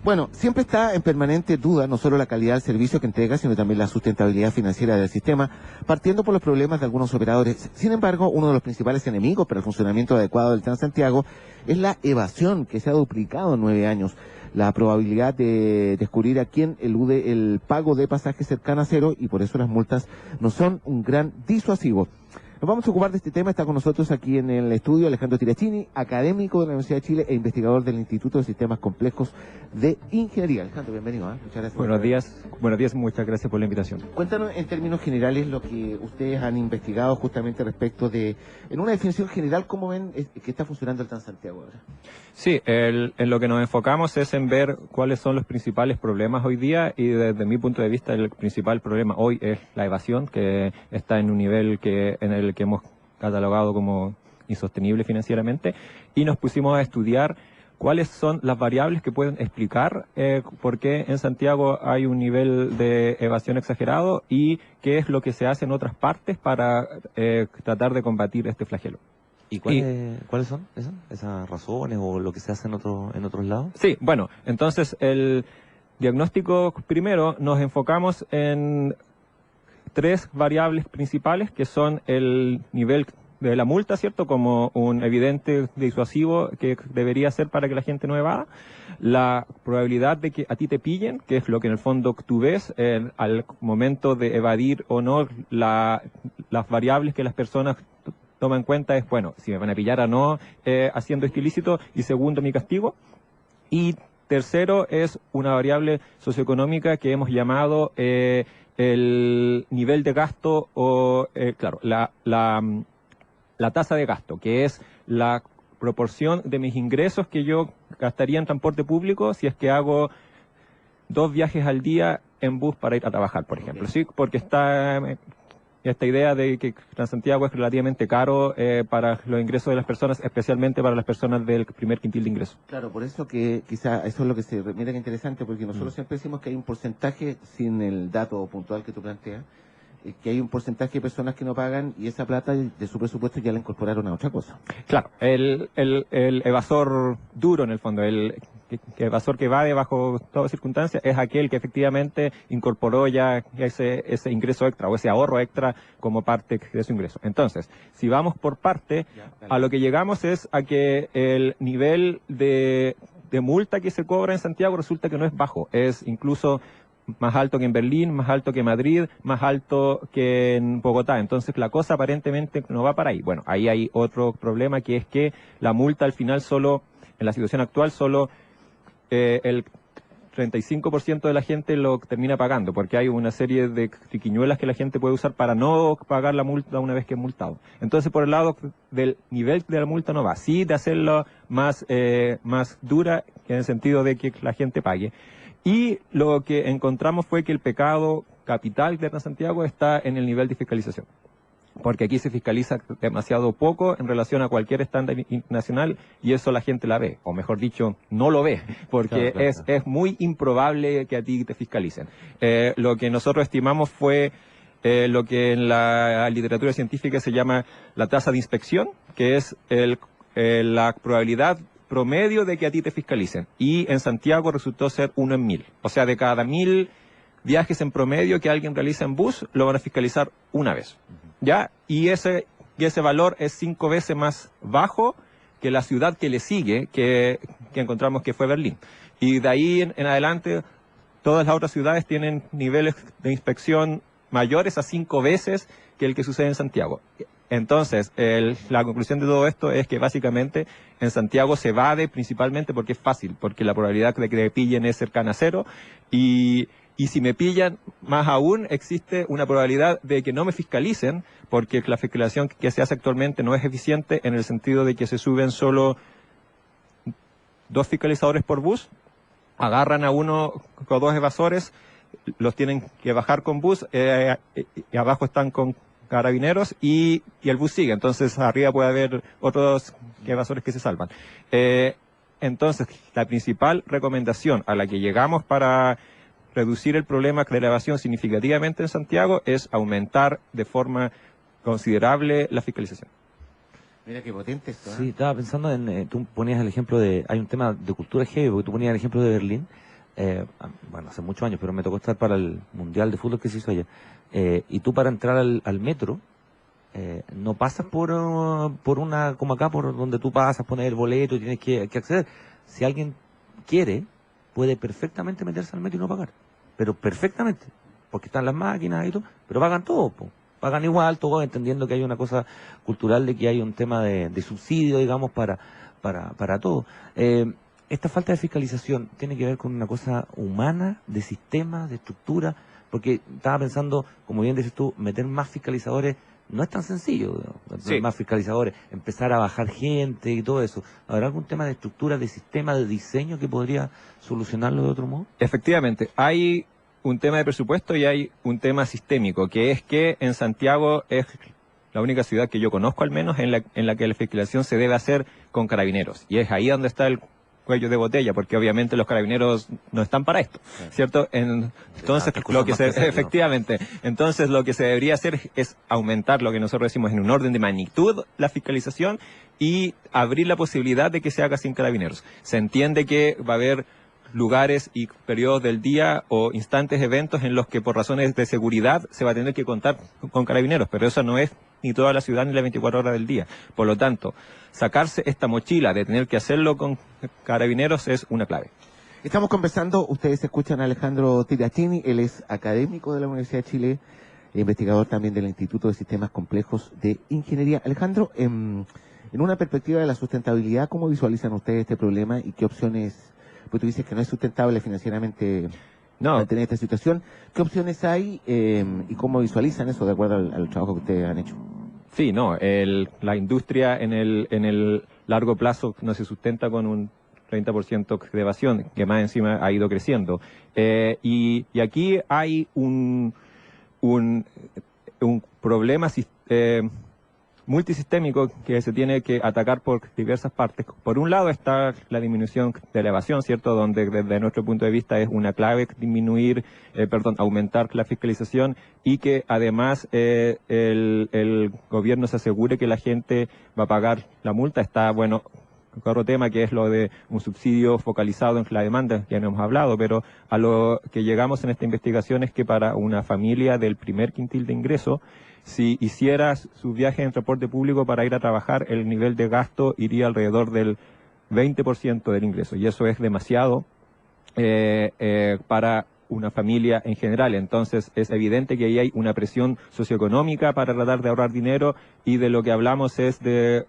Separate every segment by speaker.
Speaker 1: Bueno, siempre está en permanente duda no solo la calidad del servicio que entrega, sino también la sustentabilidad financiera del sistema, partiendo por los problemas de algunos operadores. Sin embargo, uno de los principales enemigos para el funcionamiento adecuado del Transantiago es la evasión, que se ha duplicado en 9 años. La probabilidad de descubrir a quién elude el pago de pasajes cercana a cero, y por eso las multas no son un gran disuasivo. Nos vamos a ocupar de este tema. Está con nosotros aquí en el estudio Alejandro Tirachini, académico de la Universidad de Chile e investigador del Instituto de Sistemas Complejos de Ingeniería. Alejandro, bienvenido. Muchas gracias.
Speaker 2: Buenos días, muchas gracias por la invitación.
Speaker 1: Cuéntanos en términos generales lo que ustedes han investigado justamente respecto de, en una definición general, cómo ven que está funcionando el Transantiago ahora.
Speaker 2: Sí, en lo que nos enfocamos es en ver cuáles son los principales problemas hoy día, y desde mi punto de vista el principal problema hoy es la evasión, que está en un nivel en el que hemos catalogado como insostenible financieramente, y nos pusimos a estudiar cuáles son las variables que pueden explicar por qué en Santiago hay un nivel de evasión exagerado y qué es lo que se hace en otras partes para tratar de combatir este flagelo.
Speaker 3: ¿Y cuáles son esas razones o lo que se hace en otros lados?
Speaker 2: Sí, bueno, entonces el diagnóstico primero nos enfocamos en 3 variables principales, que son el nivel de la multa, ¿cierto? Como un evidente disuasivo que debería ser para que la gente no evada. La probabilidad de que a ti te pillen, que es lo que en el fondo tú ves al momento de evadir o no. Las variables que las personas toma en cuenta es, bueno, si me van a pillar o no haciendo esto ilícito, y segundo, mi castigo. Y tercero es una variable socioeconómica que hemos llamado el nivel de gasto o, claro, la tasa de gasto, que es la proporción de mis ingresos que yo gastaría en transporte público si es que hago 2 viajes al día en bus para ir a trabajar, por ejemplo. Sí, porque está esta idea de que Transantiago es relativamente caro para los ingresos de las personas, especialmente para las personas del primer quintil de ingresos.
Speaker 1: Claro, por eso que quizá eso es lo que se mira que interesante, porque nosotros siempre decimos que hay un porcentaje, sin el dato puntual que tú planteas, que hay un porcentaje de personas que no pagan, y esa plata de su presupuesto ya la incorporaron a otra cosa.
Speaker 2: Claro, el evasor duro, en el fondo, el evasor que evade bajo todas circunstancias, es aquel que efectivamente incorporó ya ese ingreso extra o ese ahorro extra como parte de su ingreso. Entonces, si vamos por parte, a lo que llegamos es a que el nivel de multa que se cobra en Santiago resulta que no es bajo, es incluso más alto que en Berlín, más alto que en Madrid, más alto que en Bogotá. Entonces la cosa aparentemente no va para ahí. Bueno, ahí hay otro problema, que es que la multa al final solo, en la situación actual, solo el 35% de la gente lo termina pagando, porque hay una serie de triquiñuelas que la gente puede usar para no pagar la multa una vez que es multado. Entonces, por el lado del nivel de la multa no va, sí de hacerlo más dura, en el sentido de que la gente pague. Y lo que encontramos fue que el pecado capital de Transantiago está en el nivel de fiscalización, porque aquí se fiscaliza demasiado poco en relación a cualquier estándar internacional, y eso la gente la ve, o mejor dicho, no lo ve, porque claro. Es muy improbable que a ti te fiscalicen. Lo que nosotros estimamos fue lo que en la literatura científica se llama la tasa de inspección, que es la probabilidad promedio de que a ti te fiscalicen, y en Santiago resultó ser 1 en 1000. O sea, de cada 1000 viajes en promedio que alguien realiza en bus, lo van a fiscalizar una vez. ¿Ya? Y ese valor es 5 veces más bajo que la ciudad que le sigue, que encontramos que fue Berlín. Y de ahí en adelante, todas las otras ciudades tienen niveles de inspección mayores a 5 veces que el que sucede en Santiago. Entonces, la conclusión de todo esto es que básicamente en Santiago se evade principalmente porque es fácil, porque la probabilidad de que te pillen es cercana a 0, y si me pillan, más aún existe una probabilidad de que no me fiscalicen, porque la fiscalización que se hace actualmente no es eficiente, en el sentido de que se suben solo 2 fiscalizadores por bus, agarran a uno o 2 evasores, los tienen que bajar con bus, y abajo están con carabineros, y el bus sigue. Entonces arriba puede haber otros evasores que se salvan. Entonces la principal recomendación a la que llegamos para reducir el problema de la evasión significativamente en Santiago es aumentar de forma considerable la fiscalización.
Speaker 1: Mira qué potente esto, ¿eh?
Speaker 3: Sí, estaba pensando en, tú ponías el ejemplo de, hay un tema de cultura heavy, porque tú ponías el ejemplo de Berlín, bueno, hace muchos años, pero me tocó estar para el Mundial de Fútbol que se hizo allá. Y tú para entrar al metro, no pasas por una, como acá, por donde tú pasas, pones el boleto y tienes que acceder. Si alguien quiere, puede perfectamente meterse al metro y no pagar. Pero perfectamente, porque están las máquinas y todo, pero pagan todo, po. Pagan igual, todo, entendiendo que hay una cosa cultural de que hay un tema de subsidio, digamos, para todo. Esta falta de fiscalización tiene que ver con una cosa humana, de sistema, de estructura, porque estaba pensando, como bien dices tú, meter más fiscalizadores no es tan sencillo, digamos,
Speaker 2: Sí.
Speaker 3: más fiscalizadores, empezar a bajar gente y todo eso. ¿Habrá algún tema de estructura, de sistema, de diseño que podría solucionarlo de otro modo?
Speaker 2: Efectivamente, hay un tema de presupuesto y hay un tema sistémico, que es que en Santiago es la única ciudad que yo conozco al menos en la que la fiscalización se debe hacer con carabineros. Y es ahí donde está el cuello de botella, porque obviamente los carabineros no están para esto, ¿cierto? Entonces, lo que efectivamente, entonces lo que se debería hacer es aumentar lo que nosotros decimos en un orden de magnitud la fiscalización y abrir la posibilidad de que se haga sin carabineros. Se entiende que va a haber lugares y periodos del día o instantes, eventos en los que por razones de seguridad se va a tener que contar con carabineros, pero eso no es ni toda la ciudad ni las 24 horas del día. Por lo tanto, sacarse esta mochila de tener que hacerlo con carabineros es una clave.
Speaker 1: Estamos conversando, ustedes escuchan a Alejandro Tirachini, él es académico de la Universidad de Chile, investigador también del Instituto de Sistemas Complejos de Ingeniería. Alejandro, en una perspectiva de la sustentabilidad, ¿cómo visualizan ustedes este problema y qué opciones, pues tú dices que no es sustentable financieramente mantener esta situación, qué opciones hay y cómo visualizan eso de acuerdo al trabajo que ustedes han hecho?
Speaker 2: Sí, no, la industria en el largo plazo no se sustenta con un 30% de evasión, que más encima ha ido creciendo. Y aquí hay un problema multisistémico que se tiene que atacar por diversas partes. Por un lado está la disminución de la evasión, ¿cierto? Donde desde nuestro punto de vista es una clave aumentar la fiscalización y que además el gobierno se asegure que la gente va a pagar la multa. Está, bueno, otro tema que es lo de un subsidio focalizado en la demanda, ya no hemos hablado, pero a lo que llegamos en esta investigación es que para una familia del primer quintil de ingreso, si hiciera su viaje en transporte público para ir a trabajar, el nivel de gasto iría alrededor del 20% del ingreso, y eso es demasiado para una familia en general. Entonces es evidente que ahí hay una presión socioeconómica para tratar de ahorrar dinero, y de lo que hablamos es de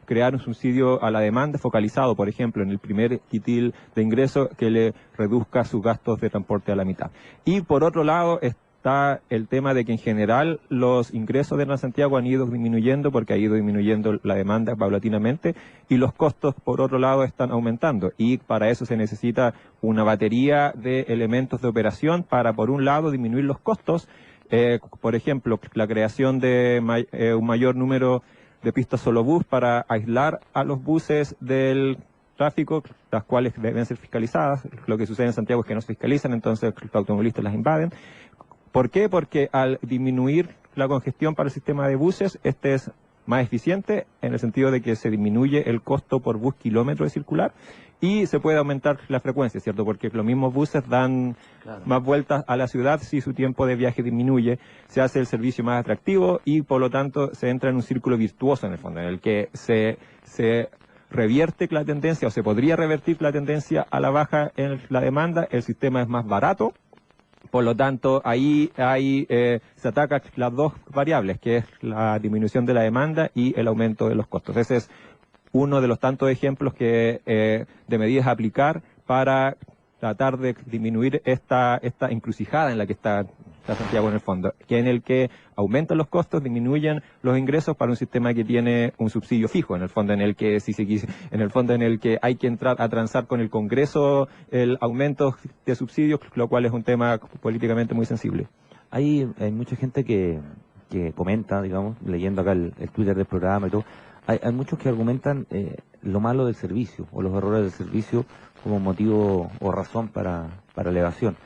Speaker 2: crear un subsidio a la demanda focalizado, por ejemplo, en el primer quintil de ingreso, que le reduzca sus gastos de transporte a la mitad. Y por otro lado está el tema de que en general los ingresos de Transantiago han ido disminuyendo porque ha ido disminuyendo la demanda paulatinamente, y los costos por otro lado están aumentando, y para eso se necesita una batería de elementos de operación para, por un lado, disminuir los costos, por ejemplo, la creación de un mayor número de pistas solo bus para aislar a los buses del tráfico, las cuales deben ser fiscalizadas. Lo que sucede en Santiago es que no se fiscalizan, entonces los automovilistas las invaden. ¿Por qué? Porque al disminuir la congestión para el sistema de buses, este es más eficiente en el sentido de que se disminuye el costo por bus kilómetro de circular y se puede aumentar la frecuencia, ¿cierto? Porque los mismos buses dan más vueltas a la ciudad si su tiempo de viaje disminuye, se hace el servicio más atractivo y por lo tanto se entra en un círculo virtuoso en el fondo, en el que se revierte la tendencia o se podría revertir la tendencia a la baja en la demanda, el sistema es más barato. Por lo tanto, ahí se atacan las dos variables, que es la disminución de la demanda y el aumento de los costos. Ese es uno de los tantos ejemplos de medidas a aplicar para tratar de disminuir esta encrucijada en la que está Santiago en el fondo, que en el que aumentan los costos, disminuyen los ingresos para un sistema que tiene un subsidio fijo, en el fondo en el que hay que entrar a transar con el Congreso el aumento de subsidios, lo cual es un tema políticamente muy sensible.
Speaker 3: Hay mucha gente que comenta, digamos, leyendo acá el Twitter del programa y todo, hay muchos que argumentan lo malo del servicio o los errores del servicio como motivo o razón para la evasión.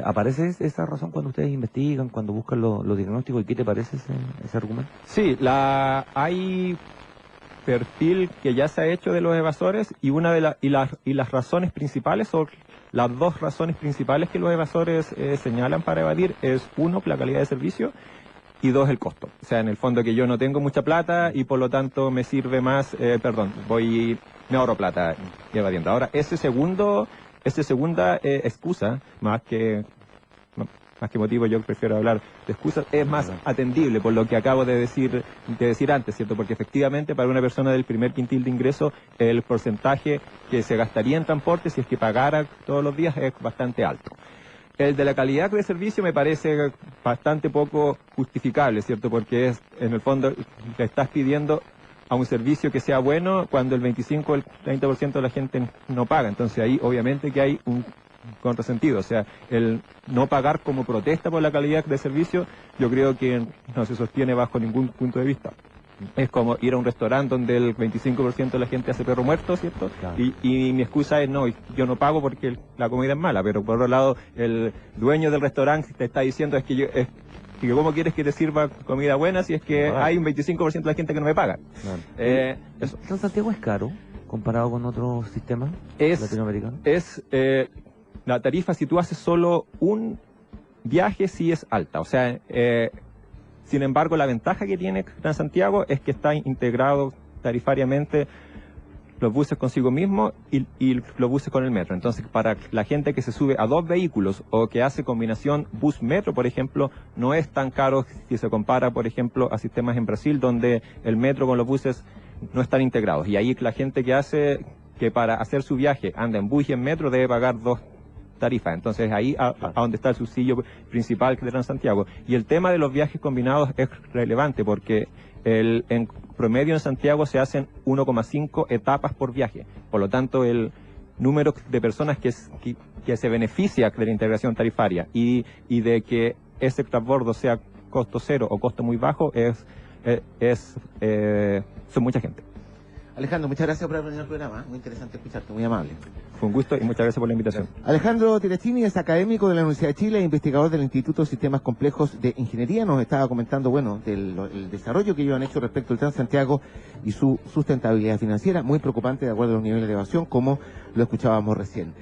Speaker 3: ¿Aparece esa razón cuando ustedes investigan, cuando buscan los diagnósticos? ¿Y qué te parece ese argumento?
Speaker 2: Sí, hay perfil que ya se ha hecho de los evasores, y una de las razones principales son las dos razones principales que los evasores señalan para evadir es, uno, la calidad de servicio, y dos, el costo. O sea, en el fondo que yo no tengo mucha plata y por lo tanto me sirve más, me ahorro plata evadiendo. Ahora, esa segunda excusa, más que motivo, yo prefiero hablar de excusas, es más atendible por lo que acabo de decir antes, ¿cierto? Porque efectivamente para una persona del primer quintil de ingreso, el porcentaje que se gastaría en transporte si es que pagara todos los días es bastante alto. El de la calidad de servicio me parece bastante poco justificable, ¿cierto? Porque en el fondo le estás pidiendo a un servicio que sea bueno cuando el 25 o el 30% de la gente no paga. Entonces ahí obviamente que hay un contrasentido. O sea, el no pagar como protesta por la calidad de servicio, yo creo que no se sostiene bajo ningún punto de vista. Es como ir a un restaurante donde el 25% de la gente hace perro muerto, ¿cierto?
Speaker 3: Claro.
Speaker 2: Y mi excusa es, no, yo no pago porque la comida es mala, pero por otro lado, el dueño del restaurante te está diciendo que ¿cómo quieres que te sirva comida buena si es que hay un 25% de la gente que no me paga?
Speaker 3: Claro. ¿San Santiago es caro comparado con otros sistemas latinoamericanos?
Speaker 2: La tarifa, si tú haces solo un viaje, sí es alta. O sea, sin embargo, la ventaja que tiene Transantiago es que está integrado tarifariamente los buses consigo mismo y los buses con el metro. Entonces, para la gente que se sube a dos vehículos o que hace combinación bus-metro, por ejemplo, no es tan caro si se compara, por ejemplo, a sistemas en Brasil, donde el metro con los buses no están integrados. Y ahí la gente que para hacer su viaje anda en bus y en metro debe pagar dos tarifas. Entonces ahí a donde está el subsidio principal de Transantiago. Y el tema de los viajes combinados es relevante porque en promedio en Santiago se hacen 1,5 etapas por viaje. Por lo tanto, el número de personas que se beneficia de la integración tarifaria y de que ese transbordo sea costo cero o costo muy bajo son mucha gente.
Speaker 1: Alejandro, muchas gracias por haber venido al programa. Muy interesante escucharte, muy amable.
Speaker 2: Fue un gusto y muchas gracias por la invitación.
Speaker 1: Alejandro Terracini es académico de la Universidad de Chile e investigador del Instituto de Sistemas Complejos de Ingeniería. Nos estaba comentando, del desarrollo que ellos han hecho respecto al Transantiago y su sustentabilidad financiera, muy preocupante de acuerdo a los niveles de evasión, como lo escuchábamos recién.